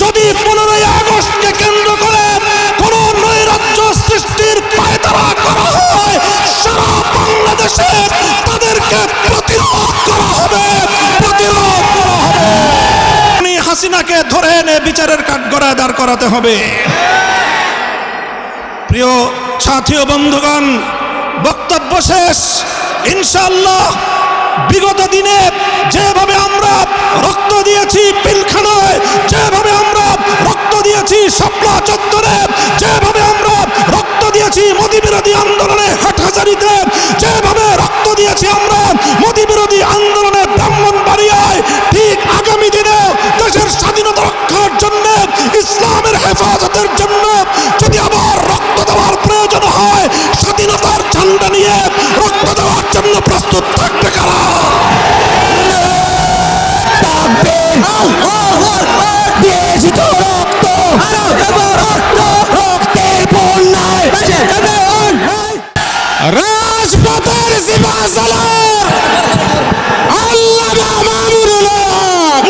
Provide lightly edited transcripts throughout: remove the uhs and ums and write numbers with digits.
যদি 15ই আগস্টকে কেন্দ্র করে কোন নৈরাজ্য সৃষ্টির পায়তারা করা হয়, সারা বাংলাদেশে তাদেরকে প্রতিরোধ করা হবে। হাসিনাকে ধরে এনে বিচারের কাঠগড়ায় দাঁড় করাতে হবে। প্রিয় সাথী ও বন্ধুগণ, বক্তব্য শেষ। ইনশাআল্লাহ বিগত দিনে যেভাবে আমরা রক্ত দিয়েছি পিলখানায়, যেভাবে আমরা রক্ত দিয়েছি শাপলা চত্বরে, যেভাবে আমরা রক্ত দিয়েছি মোদি বিরোধী আন্দোলনে হাটহাজারীতে, যেভাবে রক্ত দিয়েছি আমরা মোদি বিরোধী আন্দোলনে ব্রাহ্মণবাড়িয়ায়, ঠিক আগামী দিনে দেশের স্বাধীনতা রক্ষার জন্য, ইসলামের হেফাজতের জন্য যদি আবার রক্ত দেওয়ার প্রয়োজন হয়, স্বাধীনতার ঝান্ডা নিয়ে রক্ত দেওয়ার জন্য প্রস্তুত থাকবে কারা? রাজপথের জিবাজালা আল্লামা মামুনুল হক,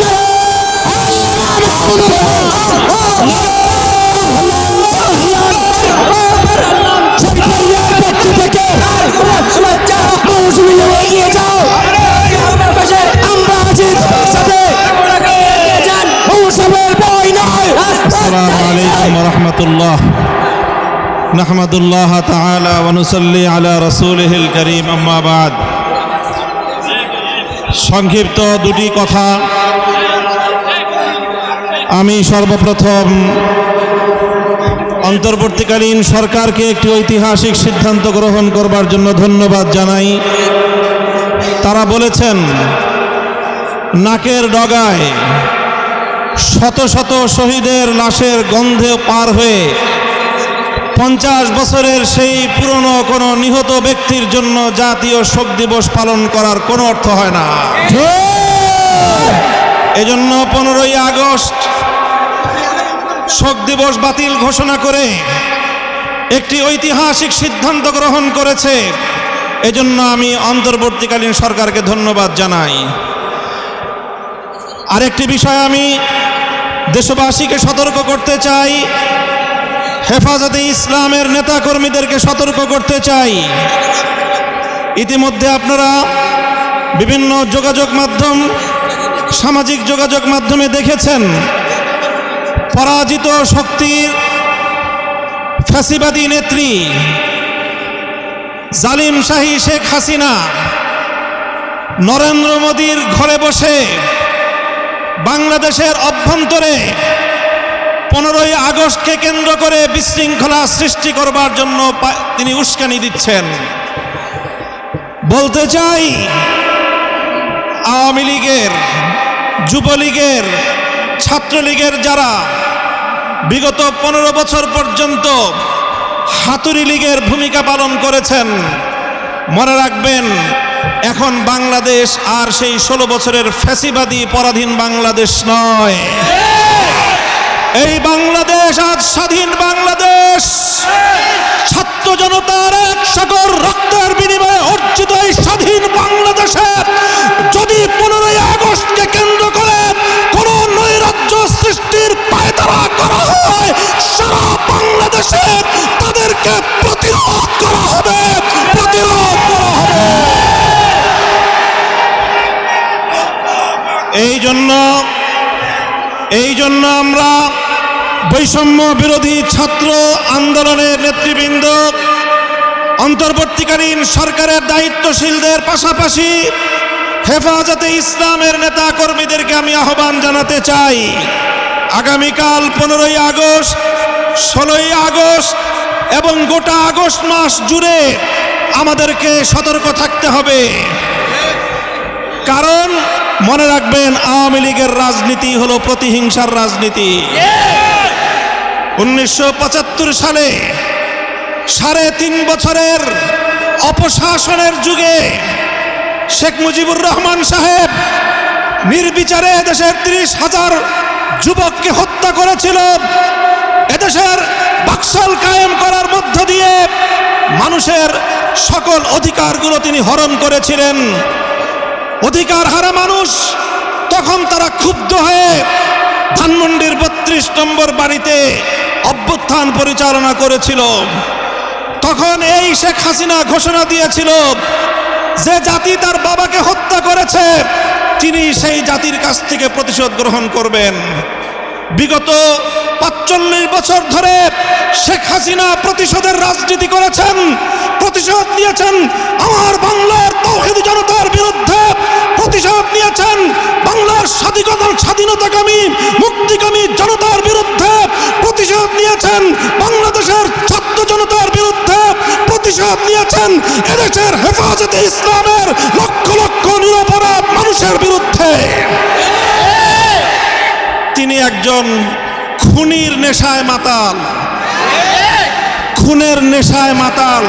আসসালামু আলাইকুম ওয়া রাহমাতুল্লাহ। নাহমাদুল্লাহ তাআলা ওয়া নুসাল্লি আলা রাসূলিহিল কারীম, আম্মা বাদ। সংক্ষিপ্ত দুটি কথা। আমি সর্বপ্রথম অন্তর্বর্তীকালীন সরকারকে একটি ঐতিহাসিক সিদ্ধান্ত গ্রহণ করবার জন্য ধন্যবাদ জানাই। তারা বলেছেন নাকের ডগায় শত শত শহীদের লাশের গন্ধে পার হয়ে 50 বছরের সেই পুরনো কোনো নিহত ব্যক্তির জন্য জাতীয় শোক দিবস পালন করার কোনো অর্থ হয় না। এজন্য 15ই আগস্ট শোক দিবস বাতিল ঘোষণা করে একটি ঐতিহাসিক সিদ্ধান্ত গ্রহণ করেছে। এজন্য আমি অন্তর্বর্তীকালীন সরকারকে ধন্যবাদ জানাই। আরেকটি বিষয় আমি দেশবাসীকে সতর্ক করতে চাই, হেফাজতে ইসলামের নেতাকর্মীদেরকে সতর্ক করতে চাই। ইতিমধ্যে আপনারা বিভিন্ন যোগাযোগ মাধ্যম, সামাজিক যোগাযোগ মাধ্যমে দেখেছেন পরাজিত শক্তির ফ্যাসিবাদী নেত্রী জালিম শাহী শেখ হাসিনা নরেন্দ্র মোদীর ঘরে বসে বাংলাদেশের অভ্যন্তরে 15ই আগস্টকে কেন্দ্র করে বিশৃঙ্খলা সৃষ্টি করবার জন্য তিনি উস্কানি দিচ্ছেন। বলতে চাই, আওয়ামী লীগের, যুবলীগের, ছাত্রলীগের যারা বিগত 15 বছর পর্যন্ত হাতুড়ি লীগের ভূমিকা পালন করেছেন, মনে রাখবেন এখন বাংলাদেশ আর সেই 16 বছরের ফ্যাসিবাদী পরাধীন বাংলাদেশ নয়। এই বাংলাদেশ আজ স্বাধীন বাংলাদেশ। ছাত্র জনতার এক সাগর রক্তের বিনিময়ে অর্জিত এই স্বাধীন বাংলাদেশে যদি 15ই আগস্টকে কেন্দ্র করে কোন নৈরাজ্য সৃষ্টির পায়তারা করা হয়, সারা বাংলাদেশে তাদেরকে প্রতিরোধ করা হবে। এই জন্য আমরা বৈষম্য বিরোধী ছাত্র আন্দোলনের নেতৃবৃন্দ, অন্তর্বর্তীকালীন সরকারের দায়িত্বশীলদের পাশাপাশি হেফাজতে ইসলামের নেতা কর্মীদেরকে আমি আহ্বান জানাতে চাই, আগামীকাল 15ই আগস্ট, 16ই আগস্ট এবং গোটা আগস্ট মাস জুড়ে আমাদেরকে সতর্ক থাকতে হবে। কারণ মনে রাখবেন, আওয়ামী লীগের রাজনীতি হলো প্রতিহিংসার রাজনীতি। 1975 সালে 3.5 বছরের অপশাসনের যুগে শেখ মুজিবুর রহমান সাহেব নির্বিচারে দেশের 30,000 যুবককে হত্যা করেছিল। এদেশের বাকশাল কায়েম করার মধ্য দিয়ে মানুষের সকল অধিকারগুলো তিনি হরণ করেছিলেন। অধিকার হারা মানুষ তখন তারা ক্ষুব্ধ হয়ে ধানমন্ডির 32 নম্বর বাড়িতে অভ্যুত্থান পরিচালনা করেছিল, তখন এই শেখ হাসিনা ঘোষণা দিয়েছিল যে জাতি তার বাবাকে হত্যা করেছে তিনি সেই জাতির কাছ থেকে প্রতিশোধ গ্রহণ করবেন। বিগত 45 বছর ধরে শেখ হাসিনা প্রতিশোধের রাজনীতি করেছেন, প্রতিশোধ নিয়েছেন আমার বাংলার তাওহীদি জনতার বিরুদ্ধে, প্রতিশোধ নিয়েছেন বাংলার স্বাধীনতাকামী মুক্তিকামী জনতার বিরুদ্ধে, প্রতিশোধ নিয়েছেন বাংলাদেশের ছাত্র জনতার বিরুদ্ধে, প্রতিশোধ নিয়েছেন এদেশের হেফাজতে ইসলামের লক্ষ লক্ষ নিরপরাধ মানুষের বিরুদ্ধে। তিনি একজন খুনির নেশায় মাতাল, খুনের নেশায় মাতাল।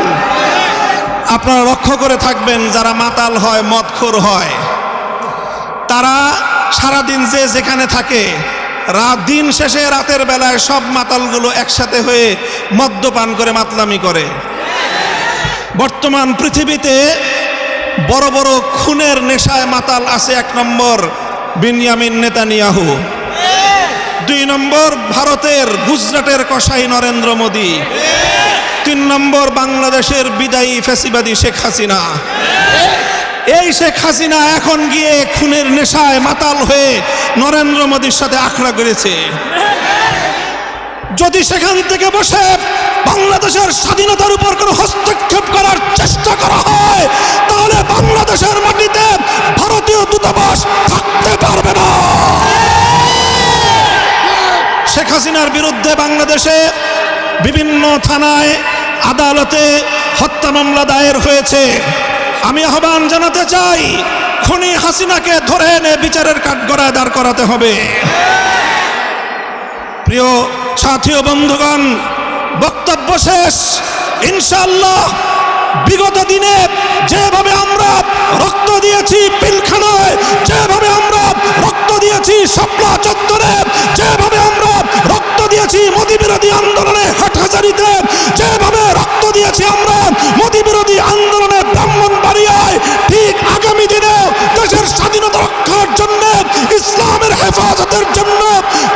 আপনারা লক্ষ্য করে থাকবেন, যারা মাতাল হয়, মদখোর হয়, তারা সারাদিন যে যেখানে থাকে, দিন শেষে রাতের বেলায় সব মাতালগুলো একসাথে হয়ে মদ্যপান করে মাতলামি করে। বর্তমান পৃথিবীতে বড় বড় খুনের নেশায় মাতাল আছে। 1 নম্বর বিনিয়ামিন নেতানিয়াহু, 2 নম্বর ভারতের গুজরাটের কসাই নরেন্দ্র মোদী, 3 নম্বর বাংলাদেশের বিদায়ী ফ্যাসিবাদী শেখ হাসিনা। এই শেখ হাসিনা এখন গিয়ে খুনের নেশায় মাতাল হয়ে নরেন্দ্র মোদীর সাথে আখড়া করেছে। যদি সেখান থেকে বসে বাংলাদেশের স্বাধীনতার উপর কোনো হস্তক্ষেপ করার চেষ্টা করা হয়, তাহলে বাংলাদেশের মাটিতে ভারতীয় দূতাবাস থাকতে পারবে না। শেখ হাসিনার বিরুদ্ধে বাংলাদেশে বিভিন্ন থানায়, আদালতে হত্যা মামলা দায়ের হয়েছে। আমি আহ্বান জানাতে চাই, খুনি হাসিনাকে ধরে এনে বিচারের কাঠগড়ায় দাঁড় করাতে হবে। প্রিয় সাথী ও বন্ধুগণ, বক্তব্য শেষ। ইনশাআল্লাহ বিগত দিনে যেভাবে আমরা রক্ত দিয়েছি পিলখানায়, যেভাবে আমরা রক্ত দিয়েছি শাপলা চত্বরে, যেভাবে আমরা রক্ত দিয়েছি মোদী বিরোধী আন্দোলনে হাটহাজারীতে, যেভাবে রক্ত দিয়েছি আমরা মোদী বিরোধী আন্দোলনে ব্রাহ্মণবাড়িয়ায়, ঠিক আগামী দিনে দেশের স্বাধীনতা রক্ষার জন্য, ইসলামের হেফাজতের জন্য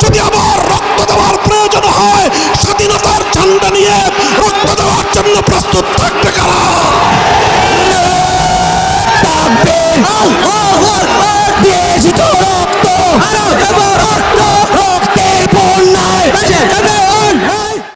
যদি আবার রক্ত দেওয়ার প্রয়োজন হয়, স্বাধীনতার ঝান্ডা নিয়ে রক্ত দেওয়ার জন্য প্রস্তুত থাকবে কারা? দিয়েছি তো রক্ত, রক্তের বন্যায়